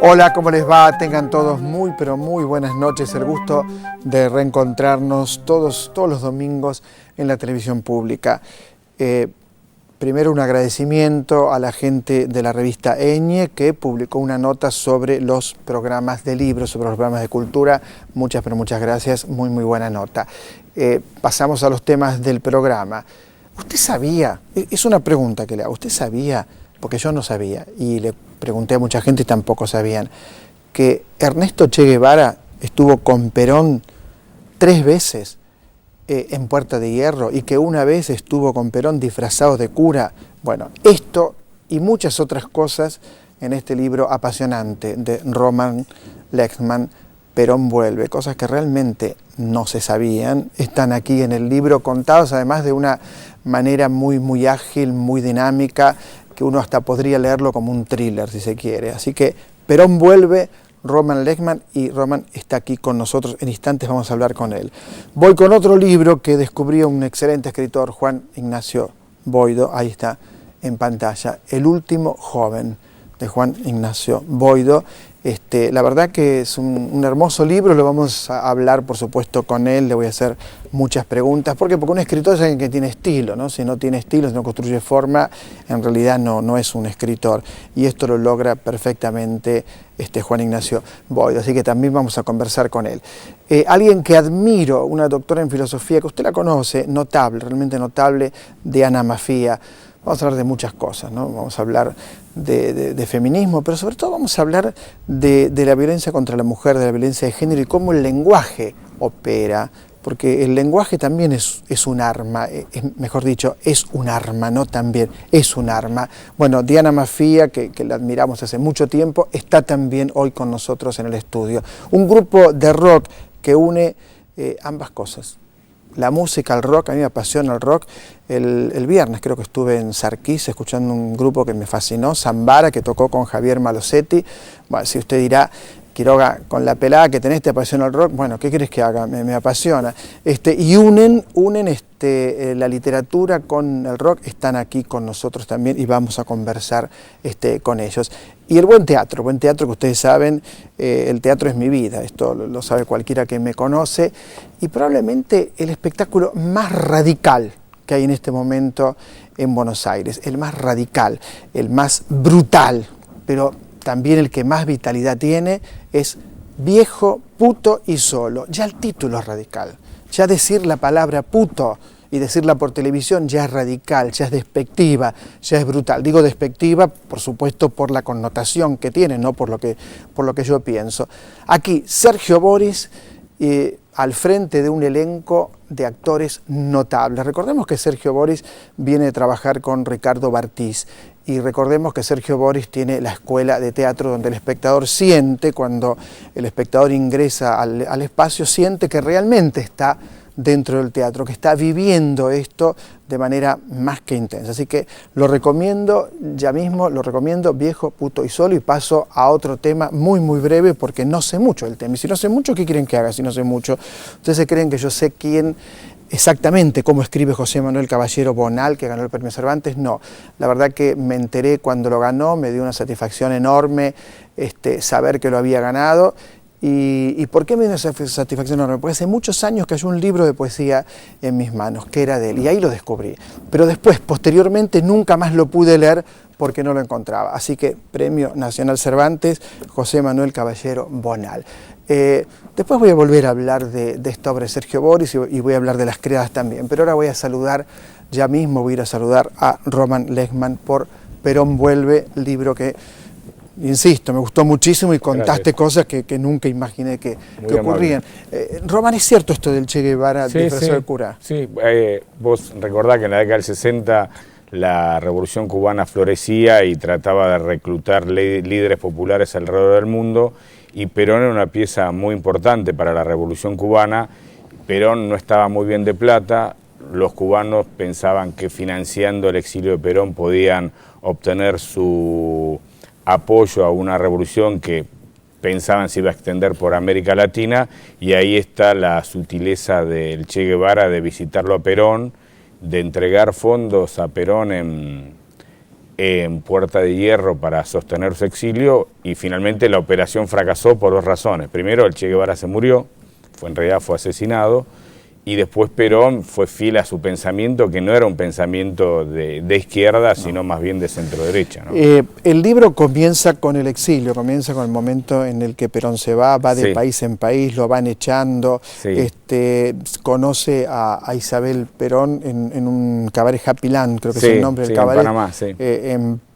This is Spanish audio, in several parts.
Hola, ¿cómo les va? Tengan todos muy, pero muy buenas noches. El gusto de reencontrarnos todos los domingos en la televisión pública. Primero un agradecimiento a la gente de la revista Eñe, que publicó una nota sobre los programas de libros, sobre los programas de cultura. Muchas, pero muchas gracias. Muy, muy buena nota. Pasamos a los temas del programa. ¿Usted sabía? Es una pregunta que le hago. ¿Usted sabía? Porque yo no sabía, y le pregunté a mucha gente y tampoco sabían, que Ernesto Che Guevara estuvo con Perón 3 veces en Puerta de Hierro, y que una vez estuvo con Perón disfrazado de cura. Bueno, esto y muchas otras cosas en este libro apasionante de Roman Lexman, Perón vuelve, cosas que realmente no se sabían, están aquí en el libro, contados además de una manera muy, muy ágil, muy dinámica, que uno hasta podría leerlo como un thriller, si se quiere. Así que Perón vuelve, Roman Lexman, y Roman está aquí con nosotros. En instantes vamos a hablar con él. Voy con otro libro que descubrió un excelente escritor, Juan Ignacio Boido. Ahí está en pantalla, El último joven, de Juan Ignacio Boido. La verdad que es un hermoso libro, lo vamos a hablar por supuesto con él, le voy a hacer muchas preguntas. ¿Por qué? Porque un escritor es alguien que tiene estilo, ¿no? Si no tiene estilo, si no construye forma, en realidad no es un escritor. Y esto lo logra perfectamente Juan Ignacio Boido, así que también vamos a conversar con él. Alguien que admiro, una doctora en filosofía, que usted la conoce, notable, realmente notable, Diana Mafía. Vamos a hablar de muchas cosas, ¿no? Vamos a hablar de feminismo, pero sobre todo vamos a hablar de la violencia contra la mujer, de la violencia de género y cómo el lenguaje opera, porque el lenguaje también es un arma, mejor dicho, es un arma, no también, es un arma. Bueno, Diana Mafía, que la admiramos hace mucho tiempo, está también hoy con nosotros en el estudio. Un grupo de rock que une ambas cosas. La música, el rock, a mí me apasiona el rock. El viernes creo que estuve en Sarquís escuchando un grupo que me fascinó, Zambara, que tocó con Javier Malosetti. Bueno, si usted dirá, Quiroga, con la pelada que tenés te apasiona el rock, bueno, ¿qué querés que haga? Me apasiona. Y unen la literatura con el rock, están aquí con nosotros también y vamos a conversar con ellos. Y el buen teatro que ustedes saben, el teatro es mi vida, esto lo sabe cualquiera que me conoce, y probablemente el espectáculo más radical que hay en este momento en Buenos Aires, el más radical, el más brutal, pero también el que más vitalidad tiene, es Viejo, Puto y Solo. Ya el título es radical, ya decir la palabra puto y decirla por televisión ya es radical, ya es despectiva, ya es brutal. Digo despectiva, por supuesto, por la connotación que tiene, no por lo que yo pienso. Aquí, Sergio Boris, al frente de un elenco de actores notables. Recordemos que Sergio Boris viene a trabajar con Ricardo Bartiz, y recordemos que Sergio Boris tiene la escuela de teatro donde el espectador siente, cuando el espectador ingresa al espacio, siente que realmente está dentro del teatro, que está viviendo esto de manera más que intensa. Así que lo recomiendo, ya mismo lo recomiendo, Viejo, Puto y Solo, y paso a otro tema muy, muy breve, porque no sé mucho del tema. Y si no sé mucho, ¿qué quieren que haga si no sé mucho? ¿Ustedes se creen que yo sé exactamente cómo escribe José Manuel Caballero Bonal, que ganó el Premio Cervantes? No, la verdad que me enteré cuando lo ganó, me dio una satisfacción enorme saber que lo había ganado. ¿Y por qué me dio esa satisfacción enorme? Porque hace muchos años cayó un libro de poesía en mis manos, que era de él, y ahí lo descubrí. Pero después, posteriormente, nunca más lo pude leer porque no lo encontraba. Así que Premio Nacional Cervantes, José Manuel Caballero Bonal. Después voy a volver a hablar de esta obra de Sergio Boris y voy a hablar de Las Criadas también. Pero ahora voy a saludar, ya mismo voy a ir a saludar a Roman Lexman por Perón vuelve, libro que, insisto, me gustó muchísimo y contaste cosas que nunca imaginé que ocurrían. Roman, ¿es cierto esto del Che Guevara disfrazado de cura? Sí, vos recordás que en la década del 60 la revolución cubana florecía y trataba de reclutar líderes populares alrededor del mundo, y Perón era una pieza muy importante para la revolución cubana, Perón no estaba muy bien de plata, los cubanos pensaban que financiando el exilio de Perón podían obtener su apoyo a una revolución que pensaban se iba a extender por América Latina, y ahí está la sutileza del Che Guevara de visitarlo a Perón, de entregar fondos a Perón en Puerta de Hierro para sostener su exilio, y finalmente la operación fracasó por 2 razones. Primero, el Che Guevara se murió, en realidad fue asesinado, y después Perón fue fiel a su pensamiento, que no era un pensamiento de izquierda, sino más bien de centro-derecha, ¿no? El libro comienza con el exilio, comienza con el momento en el que Perón se va de país en país, lo van echando, conoce a Isabel Perón en un cabaret Happy Land, creo que es el nombre del cabaret,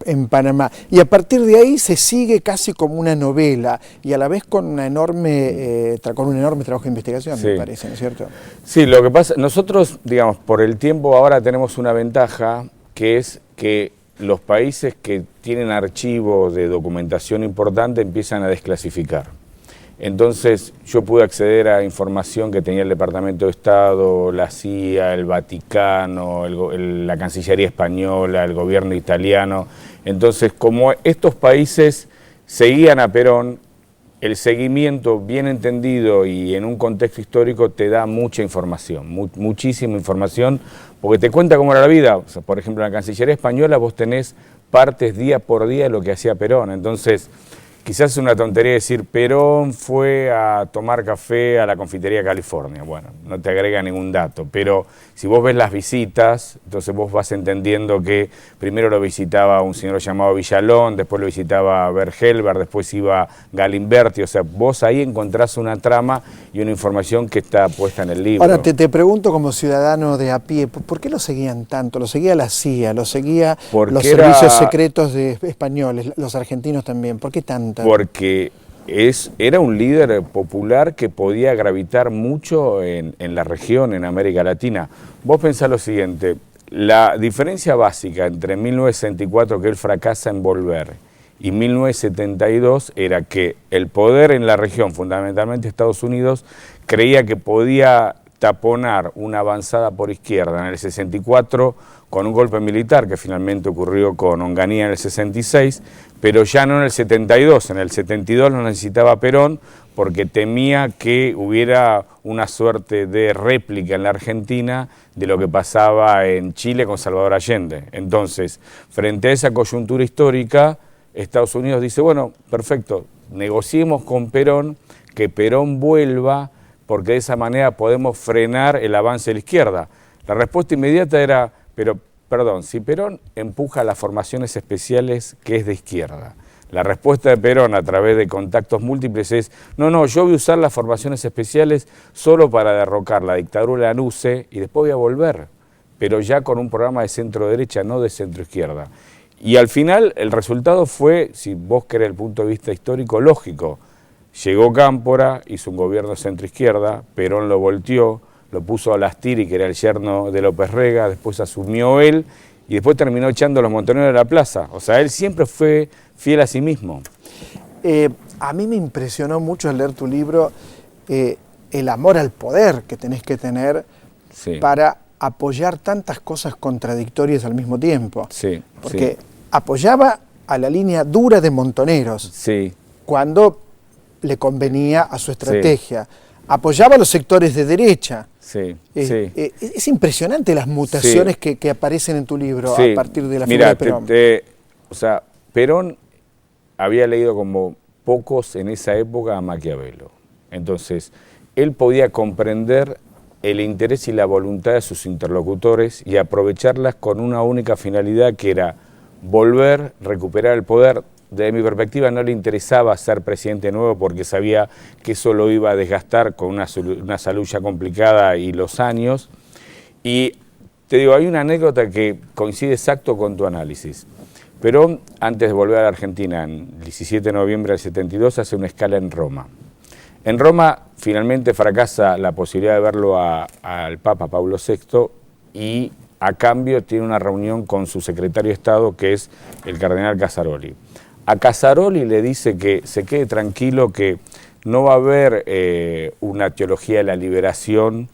en Panamá. Y a partir de ahí se sigue casi como una novela, y a la vez con un enorme trabajo de investigación, me parece, ¿no es cierto? Sí, lo que pasa, nosotros, digamos, por el tiempo ahora tenemos una ventaja, que es que los países que tienen archivos de documentación importante empiezan a desclasificar. Entonces yo pude acceder a información que tenía el Departamento de Estado, la CIA, el Vaticano, la Cancillería Española, el gobierno italiano. Entonces, como estos países seguían a Perón, el seguimiento bien entendido y en un contexto histórico te da mucha información, muchísima información, porque te cuenta cómo era la vida. O sea, por ejemplo, en la Cancillería Española vos tenés partes día por día de lo que hacía Perón. Entonces, quizás es una tontería decir, Perón fue a tomar café a la Confitería California. Bueno, no te agrega ningún dato, pero si vos ves las visitas, entonces vos vas entendiendo que primero lo visitaba un señor llamado Villalón, después lo visitaba Bergelber, después iba Galimberti. O sea, vos ahí encontrás una trama y una información que está puesta en el libro. Ahora te pregunto, como ciudadano de a pie, ¿por qué lo seguían tanto? ¿Lo seguía la CIA? ¿Lo seguía los servicios secretos españoles, los argentinos también? ¿Por qué tanto? Porque era un líder popular que podía gravitar mucho en la región, en América Latina. Vos pensás lo siguiente, la diferencia básica entre 1964, que él fracasa en volver, y 1972 era que el poder en la región, fundamentalmente Estados Unidos, creía que podía taponar una avanzada por izquierda en el 64 con un golpe militar que finalmente ocurrió con Onganía en el 66, pero ya no en el 72. En el 72 lo necesitaba Perón porque temía que hubiera una suerte de réplica en la Argentina de lo que pasaba en Chile con Salvador Allende. Entonces, frente a esa coyuntura histórica, Estados Unidos dice, bueno, perfecto, negociemos con Perón, que Perón vuelva, porque de esa manera podemos frenar el avance de la izquierda. La respuesta inmediata era, pero perdón, si Perón empuja las formaciones especiales, que es de izquierda, la respuesta de Perón a través de contactos múltiples es, no, yo voy a usar las formaciones especiales solo para derrocar la dictadura de la NUCE y después voy a volver, pero ya con un programa de centro-derecha, no de centro-izquierda. Y al final el resultado fue, si vos querés el punto de vista histórico, lógico. Llegó Cámpora, hizo un gobierno centro-izquierda, Perón lo volteó, lo puso a Lastiri, que era el yerno de López Rega, después asumió él y después terminó echando a los montoneros de la plaza. O sea, él siempre fue fiel a sí mismo. A mí me impresionó mucho al leer tu libro el amor al poder que tenés que tener para apoyar tantas cosas contradictorias al mismo tiempo. Porque apoyaba a la línea dura de Montoneros cuando le convenía a su estrategia. Apoyaba a los sectores de derecha. Es impresionante las mutaciones que aparecen en tu libro a partir de la figura de Perón. O sea, Perón había leído como pocos en esa época a Maquiavelo. Entonces, él podía comprender el interés y la voluntad de sus interlocutores y aprovecharlas con una única finalidad, que era volver, recuperar el poder. Desde mi perspectiva no le interesaba ser presidente nuevo porque sabía que eso lo iba a desgastar con una salud ya complicada y los años. Y te digo, hay una anécdota que coincide exacto con tu análisis. Perón, antes de volver a la Argentina, en el 17 de noviembre del 72, hace una escala en Roma. En Roma finalmente fracasa la posibilidad de verlo al Papa Pablo VI y a cambio tiene una reunión con su secretario de Estado, que es el cardenal Casaroli. A Casaroli le dice que se quede tranquilo, que no va a haber una teología de la liberación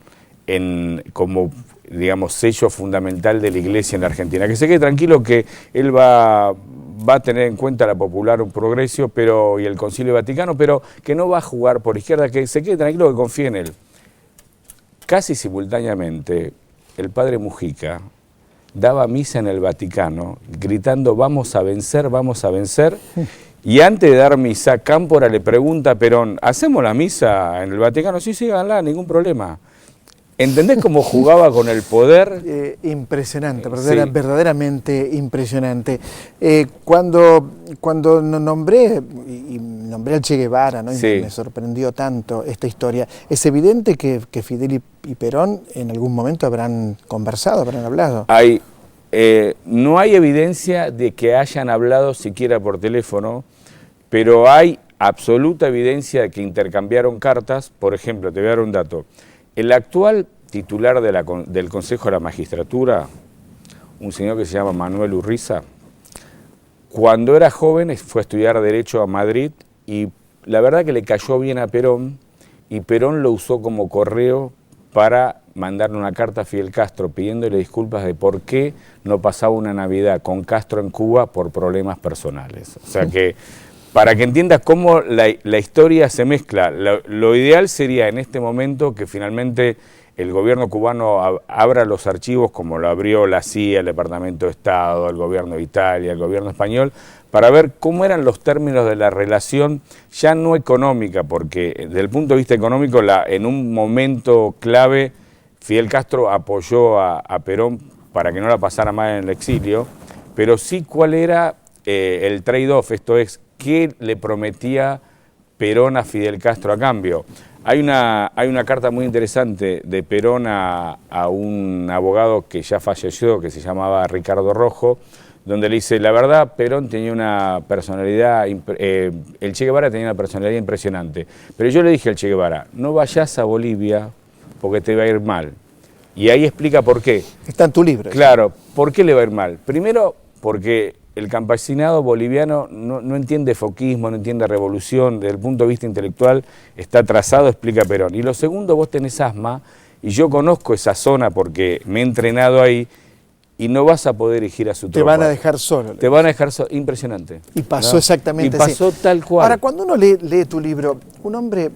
como, digamos, sello fundamental de la Iglesia en la Argentina. Que se quede tranquilo que él va a tener en cuenta la Popular un Progreso y el Concilio Vaticano, pero que no va a jugar por izquierda, que se quede tranquilo, que confíe en él. Casi simultáneamente, el padre Mujica daba misa en el Vaticano, gritando vamos a vencer, y antes de dar misa, Cámpora le pregunta a Perón, ¿hacemos la misa en el Vaticano? Sí, sí, háganla, ningún problema. ¿Entendés cómo jugaba con el poder? Impresionante, Sí. verdaderamente impresionante. Cuando nombré al Che Guevara, ¿no? Sí. Y me sorprendió tanto esta historia, es evidente que Fidel y Perón en algún momento habrán conversado, habrán hablado. No hay evidencia de que hayan hablado siquiera por teléfono, pero hay absoluta evidencia de que intercambiaron cartas. Por ejemplo, te voy a dar un dato. El actual titular del Consejo de la Magistratura, un señor que se llama Manuel Urriza, cuando era joven fue a estudiar Derecho a Madrid y la verdad que le cayó bien a Perón y Perón lo usó como correo para mandarle una carta a Fidel Castro pidiéndole disculpas de por qué no pasaba una Navidad con Castro en Cuba por problemas personales. O sea que, para que entiendas cómo la historia se mezcla, lo ideal sería en este momento que finalmente el gobierno cubano abra los archivos como lo abrió la CIA, el Departamento de Estado, el gobierno de Italia, el gobierno español, para ver cómo eran los términos de la relación, ya no económica, porque desde el punto de vista económico, en un momento clave, Fidel Castro apoyó a Perón para que no la pasara mal en el exilio, pero sí cuál era el trade-off, esto es, qué le prometía Perón a Fidel Castro a cambio. Hay una carta muy interesante de Perón a un abogado que ya falleció, que se llamaba Ricardo Rojo, donde le dice, la verdad, Perón tenía una personalidad, el Che Guevara tenía una personalidad impresionante, pero yo le dije al Che Guevara, no vayas a Bolivia porque te va a ir mal. Y ahí explica por qué. Está en tu libro. Claro, ¿por qué le va a ir mal? Primero, porque el campesinado boliviano no entiende foquismo, no entiende revolución, desde el punto de vista intelectual está atrasado, explica Perón. Y lo segundo, vos tenés asma, y yo conozco esa zona porque me he entrenado ahí, y no vas a poder elegir a su tropa. Te van a dejar solo. Te van a dejar solo, impresionante. Y pasó ¿no? exactamente así. Y pasó tal cual. Ahora, cuando uno lee tu libro, un hombre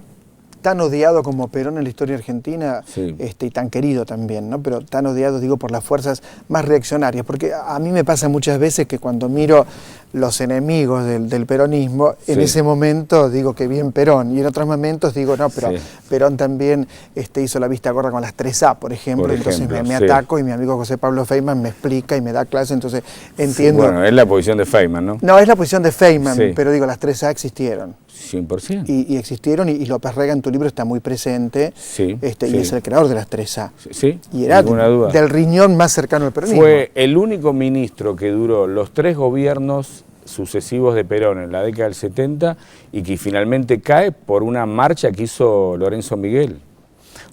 tan odiado como Perón en la historia argentina, sí. Y tan querido también, ¿no? Pero tan odiado, digo, por las fuerzas más reaccionarias, porque a mí me pasa muchas veces que cuando miro los enemigos del peronismo, sí. en ese momento digo que bien Perón, y en otros momentos digo, no, pero sí. Perón también hizo la vista gorda con las 3A, por ejemplo, entonces me sí. ataco y mi amigo José Pablo Feynman me explica y me da clase, entonces entiendo. Sí, bueno, es la posición de Feynman, ¿no? No, es la posición de Feynman, sí. pero digo, las 3A existieron. 100%. Y existieron, y López Rega en tu libro está muy presente, sí, y es el creador de las 3A. Sí, y era ninguna duda. Del riñón más cercano al peronismo. Fue el único ministro que duró los 3 gobiernos sucesivos de Perón en la década del 70 y que finalmente cae por una marcha que hizo Lorenzo Miguel.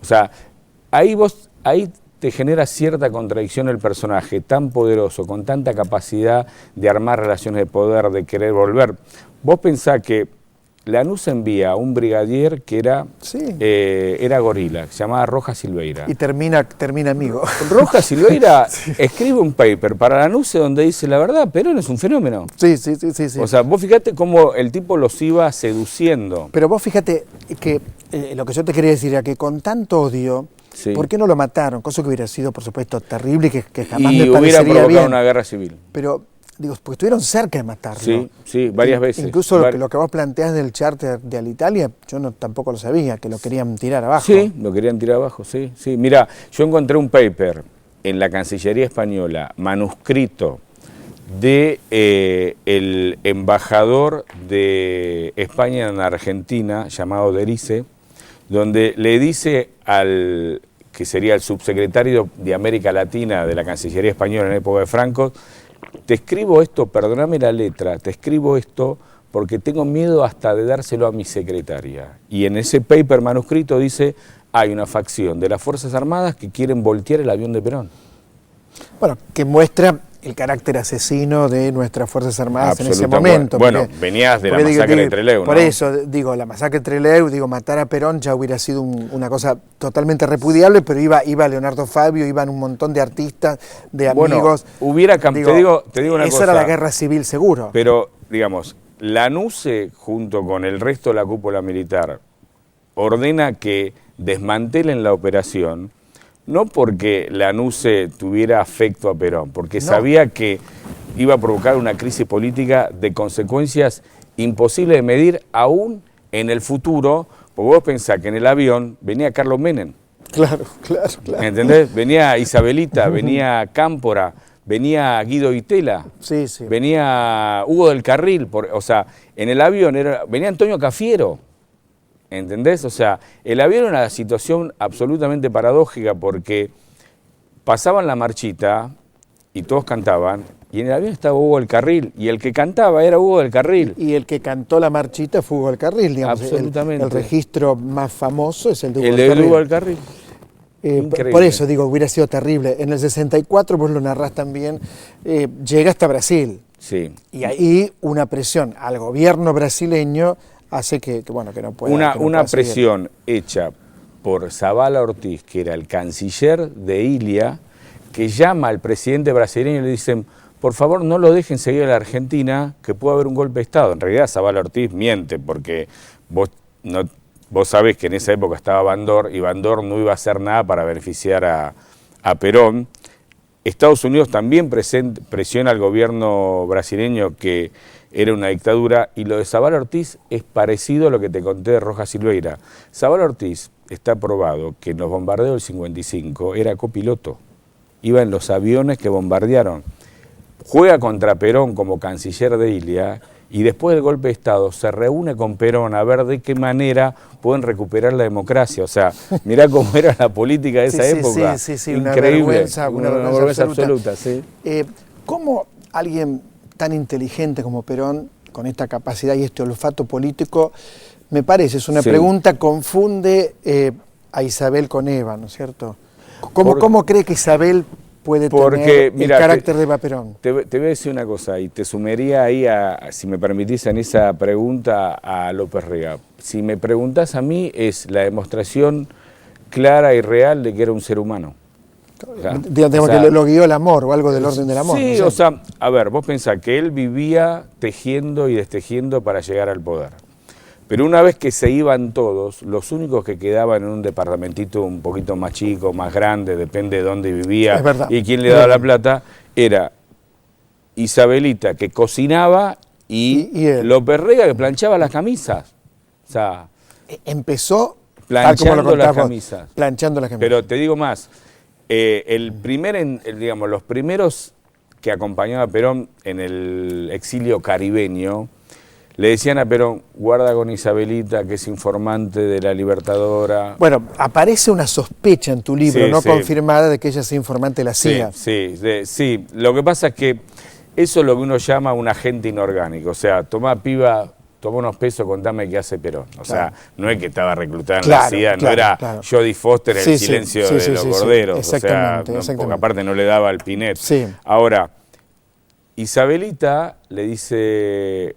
O sea, ahí te genera cierta contradicción el personaje tan poderoso, con tanta capacidad de armar relaciones de poder, de querer volver. Vos pensás que Lanús envía a un brigadier que era gorila, se llamaba Rojas Silveira. Y termina amigo. Rojas Silveira escribe un paper para Lanús donde dice, la verdad, Perón es un fenómeno. Sí. O sea, vos fíjate cómo el tipo los iba seduciendo. Pero vos fíjate que lo que yo te quería decir era que con tanto odio, sí. ¿por qué no lo mataron? Cosa que hubiera sido, por supuesto, terrible y que jamás me hubiera parecería provocado bien. una guerra civil. Pero digo, porque estuvieron cerca de matarlo. Sí, varias veces. Incluso lo que vos planteás del charter de Alitalia, yo tampoco lo sabía, que lo querían tirar abajo. Sí, lo querían tirar abajo, sí. Mirá, yo encontré un paper en la Cancillería Española, manuscrito de el embajador de España en Argentina, llamado Derice, donde le dice al que sería el subsecretario de América Latina de la Cancillería Española en época de Franco, te escribo esto, perdóname la letra, te escribo esto porque tengo miedo hasta de dárselo a mi secretaria. Y en ese paper manuscrito dice, hay una facción de las Fuerzas Armadas que quieren voltear el avión de Perón. Bueno, que muestra el carácter asesino de nuestras Fuerzas Armadas en ese momento. Bueno, venías de la masacre de Trelew, ¿no? Por eso, digo, la masacre de Trelew, matar a Perón ya hubiera sido una cosa totalmente repudiable, pero iba Leonardo Fabio, iban un montón de artistas, de amigos. Te digo una cosa. Eso era la guerra civil seguro. Pero, digamos, Lanusse, junto con el resto de la cúpula militar, ordena que desmantelen la operación, no porque Lanusse tuviera afecto a Perón, porque sabía que iba a provocar una crisis política de consecuencias imposibles de medir aún en el futuro, porque vos pensás que en el avión venía Carlos Menem. Claro. ¿Entendés? Venía Isabelita, venía Cámpora, venía Guido Vitela, venía Hugo del Carril, o sea, en el avión venía Antonio Cafiero. ¿Entendés? O sea, el avión era una situación absolutamente paradójica porque pasaban la marchita y todos cantaban y en el avión estaba Hugo del Carril y el que cantaba era Hugo del Carril. Y el que cantó la marchita fue Hugo del Carril, digamos. Absolutamente. El registro más famoso es el de Hugo del Carril. Por eso digo, hubiera sido terrible. En el 64, vos lo narrás también, llega hasta Brasil. Sí. Y ahí una presión al gobierno brasileño hace que no pueda. Una presión hecha por Zavala Ortiz, que era el canciller de Ilia, que llama al presidente brasileño y le dicen, por favor no lo dejen seguir a la Argentina, que puede haber un golpe de Estado. En realidad Zavala Ortiz miente, porque vos sabés que en esa época estaba Bandor, y Bandor no iba a hacer nada para beneficiar a Perón. Estados Unidos también presiona al gobierno brasileño, que era una dictadura, y lo de Zavala Ortiz es parecido a lo que te conté de Rojas Silveira. Zavala Ortiz está probado que en los bombardeos del 55 era copiloto, iba en los aviones que bombardearon. Juega contra Perón como canciller de Ilia, y después del golpe de Estado se reúne con Perón a ver de qué manera pueden recuperar la democracia. O sea, mirá cómo era la política de esa época. Sí, increíble. Una vergüenza absoluta. Sí. ¿Cómo alguien tan inteligente como Perón, con esta capacidad y este olfato político, me parece, es una pregunta, confunde a Isabel con Eva, ¿no es cierto? ¿Cómo cree que Isabel puede tener el carácter de Eva Perón? Te voy a decir una cosa, y te sumaría ahí, si me permitís, en esa pregunta a López Rega. Si me preguntás a mí, es la demostración clara y real de que era un ser humano. Digamos que lo guió el amor o algo del orden del amor. Sí, ¿no? O sea, a ver, vos pensás que él vivía tejiendo y destejiendo para llegar al poder. Pero una vez que se iban todos, los únicos que quedaban en un departamentito un poquito más chico, más grande, depende de dónde vivía y quién le daba la plata, era Isabelita, que cocinaba, y López Rega, que planchaba las camisas. O sea, empezó planchando las camisas. Planchando las camisas. Pero te digo más, los primeros que acompañaban a Perón en el exilio caribeño, le decían a Perón, guarda con Isabelita, que es informante de la Libertadora. Bueno, aparece una sospecha en tu libro, confirmada, de que ella sea informante de la CIA. Sí. Lo que pasa es que eso es lo que uno llama un agente inorgánico. O sea, tomá unos pesos, contame qué hace Perón. O sea, no es que estaba reclutada en la CIA, no era Jodie Foster en el silencio de los corderos. Exactamente. Porque aparte no le daba al Pinet. Sí. Ahora, Isabelita le dice,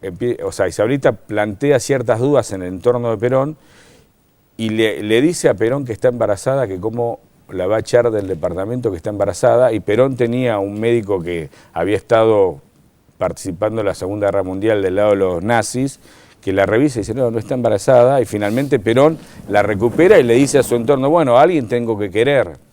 Isabelita plantea ciertas dudas en el entorno de Perón y le dice a Perón que está embarazada, que cómo la va a echar del departamento, que está embarazada, y Perón tenía un médico que había estado participando en la Segunda Guerra Mundial del lado de los nazis, que la revisa y dice, no está embarazada, y finalmente Perón la recupera y le dice a su entorno, bueno, a alguien tengo que querer.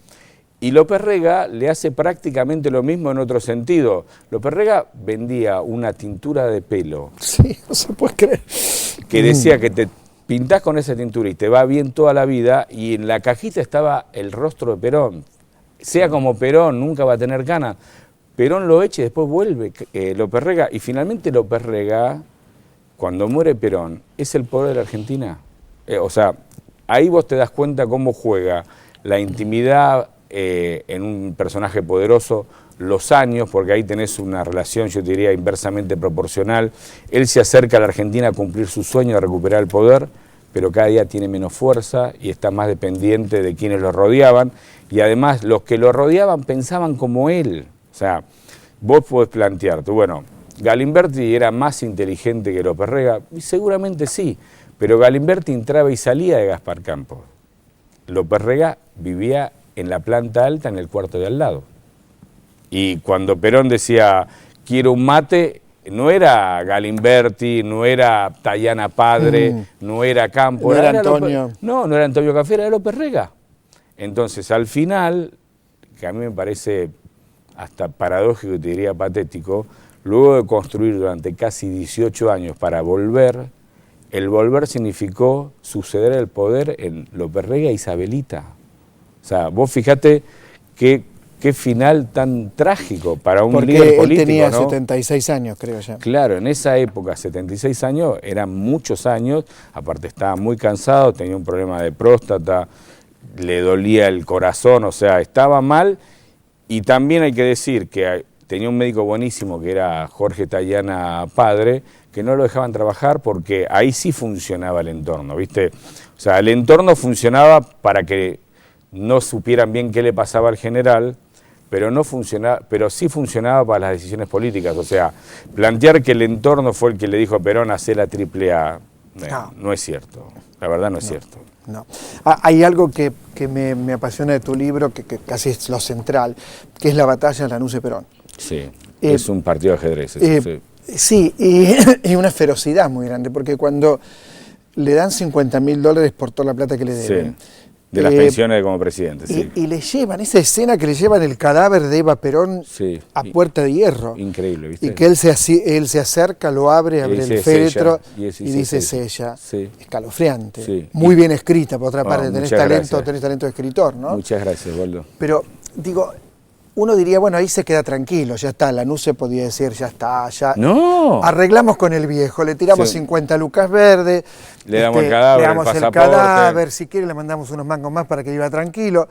Y López Rega le hace prácticamente lo mismo en otro sentido. López Rega vendía una tintura de pelo. Sí, no se puede creer. Que decía que te pintás con esa tintura y te va bien toda la vida, y en la cajita estaba el rostro de Perón. Sea como Perón, nunca va a tener ganas. Perón lo echa y después vuelve López Rega. Y finalmente López Rega, cuando muere Perón, es el poder de la Argentina. Ahí vos te das cuenta cómo juega la intimidad en un personaje poderoso, los años, porque ahí tenés una relación, yo te diría, inversamente proporcional. Él se acerca a la Argentina a cumplir su sueño de recuperar el poder, pero cada día tiene menos fuerza y está más dependiente de quienes lo rodeaban, y además los que lo rodeaban pensaban como él. O sea, vos podés plantearte, bueno, Galimberti era más inteligente que López Rega, y seguramente sí, pero Galimberti entraba y salía de Gaspar Campos. López Rega vivía en la planta alta, en el cuarto de al lado. Y cuando Perón decía, quiero un mate, no era Galimberti, no era Tayana Padre, no era Campos. No era Antonio. López, no era Antonio Café, era López Rega. Entonces, al final, que a mí me parece hasta paradójico y te diría patético, luego de construir durante casi 18 años para volver, el volver significó suceder el poder en López Rega e Isabelita. O sea, vos fijate qué final tan trágico para un líder político. Porque él tenía, ¿no?, 76 años, creo ya. Claro, en esa época, 76 años, eran muchos años, aparte estaba muy cansado, tenía un problema de próstata, le dolía el corazón, o sea, estaba mal. Y también hay que decir que tenía un médico buenísimo que era Jorge Tayana Padre, que no lo dejaban trabajar porque ahí sí funcionaba el entorno, ¿viste? O sea, el entorno funcionaba para que no supieran bien qué le pasaba al general, pero no funcionaba, pero sí funcionaba para las decisiones políticas. O sea, plantear que el entorno fue el que le dijo a Perón hacer la AAA, no es cierto. La verdad no es cierto. No. Hay algo que me apasiona de tu libro, que casi es lo central, que es la batalla de Lanús y Perón. Sí, es un partido de ajedrez. Sí. Sí, y una ferocidad muy grande, porque cuando le dan $50.000 por toda la plata que le deben. Sí. De las pensiones como presidente, sí. Y le llevan, esa escena que le llevan el cadáver de Eva Perón a Puerta de Hierro. Increíble, ¿viste? Y que él se acerca, lo abre el féretro y dice Sella. Sí. Escalofriante. Sí. Muy bien escrita, por otra parte, tenés talento de escritor, ¿no? Muchas gracias, Waldo. Pero, digo, uno diría, bueno, ahí se queda tranquilo, ya está, Lanús se podía decir, ya está, ya. ¡No! Arreglamos con el viejo, le tiramos 50 lucas verdes. Le damos el cadáver, le damos el cadáver, si quiere le mandamos unos mangos más para que viva tranquilo.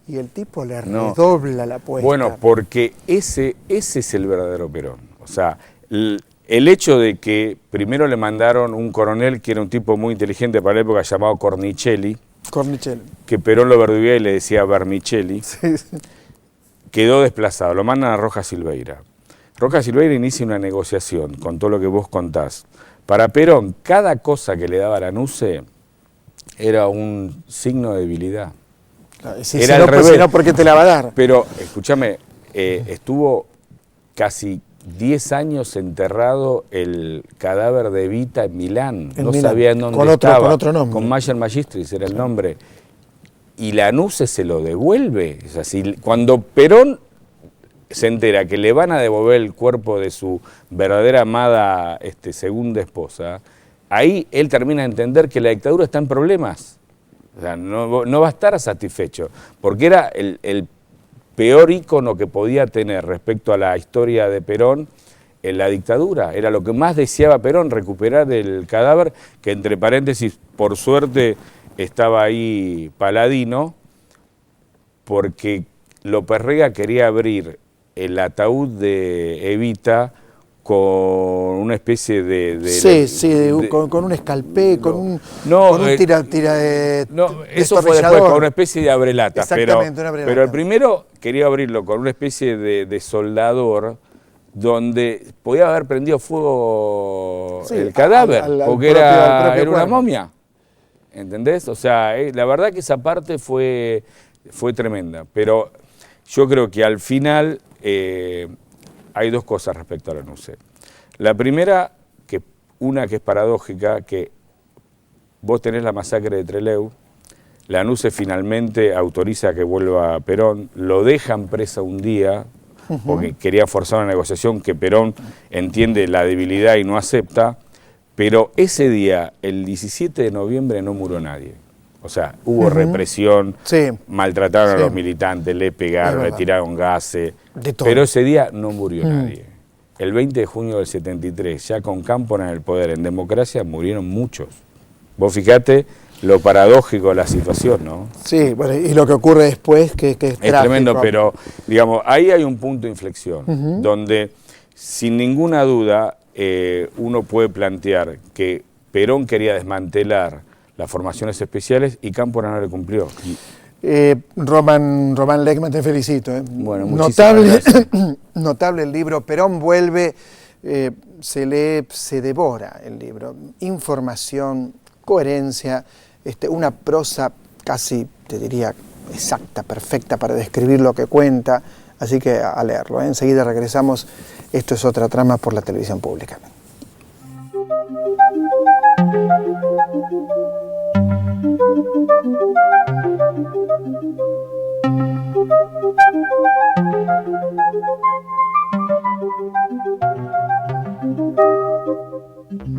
Y el tipo le redobla la apuesta. Bueno, porque ese es el verdadero Perón. O sea, el hecho de que primero le mandaron un coronel que era un tipo muy inteligente para la época llamado Cornicelli, que Perón lo verduguía y le decía Vermicelli, quedó desplazado, lo mandan a Rojas Silveira. Rojas Silveira inicia una negociación con todo lo que vos contás. Para Perón, cada cosa que le daba a Lanús era un signo de debilidad. Era al revés. Si no, ¿por qué te la va a dar? Pero, escúchame, estuvo casi 10 años enterrado el cadáver de Evita en Milán. No sabía en dónde estaba. Con otro nombre. Con Mayer Magistris era el nombre. Y Lanús se lo devuelve. Es así, cuando Perón se entera que le van a devolver el cuerpo de su verdadera amada segunda esposa, ahí él termina de entender que la dictadura está en problemas. O sea, no va a estar satisfecho, porque era el peor ícono que podía tener respecto a la historia de Perón en la dictadura. Era lo que más deseaba Perón, recuperar el cadáver, que entre paréntesis, por suerte, estaba ahí Paladino, porque López Rega quería abrir el ataúd de Evita con una especie con un escalpé, con un tira de eso fue después, con una especie de abrelata. Exactamente, una abrelata. Pero el primero quería abrirlo con una especie de soldador, donde podía haber prendido fuego el cadáver, porque era una momia. ¿Entendés? O sea, la verdad que esa parte fue tremenda, pero yo creo que al final hay dos cosas respecto a Lanús. La primera, una que es paradójica, que vos tenés la masacre de Trelew, Lanús finalmente autoriza que vuelva Perón, lo dejan presa un día, porque quería forzar una negociación que Perón entiende la debilidad y no acepta. Pero ese día, el 17 de noviembre, no murió nadie. O sea, hubo represión, maltrataron a los militantes, le pegaron, le tiraron gases. Pero ese día no murió nadie. El 20 de junio del 73, ya con Cámpora en el poder, en democracia, murieron muchos. Vos fijate lo paradójico de la situación, ¿no? Sí, bueno, y lo que ocurre después, que es trágico. Es tremendo, pero, digamos, ahí hay un punto de inflexión, donde, sin ninguna duda, uno puede plantear que Perón quería desmantelar las formaciones especiales y Cámpora no le cumplió. Román Lechman, te felicito. Bueno, muchísimas gracias. Notable el libro. Perón vuelve, se lee, se devora el libro. Información, coherencia, una prosa casi, te diría, exacta, perfecta para describir lo que cuenta. Así que a leerlo. Enseguida regresamos. Esto es Otra Trama por la televisión pública.